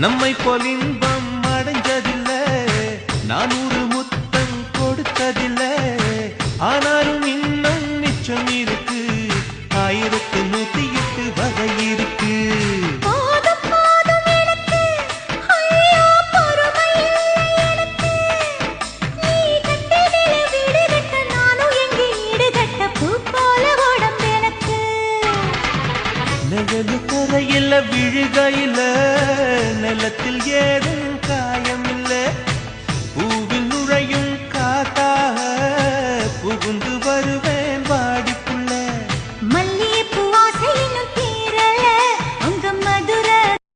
நம்மை போல் இன்பம் அடைஞ்சதில்லை, நான் ஒரு முத்தம் கொடுத்ததில்லை. ஆனாலும் இன்னும் மிச்சம் இருக்கு, 1108 வகை இருக்கு. நிழலு தரையில விழுகையில நிலத்தில் ஏதோ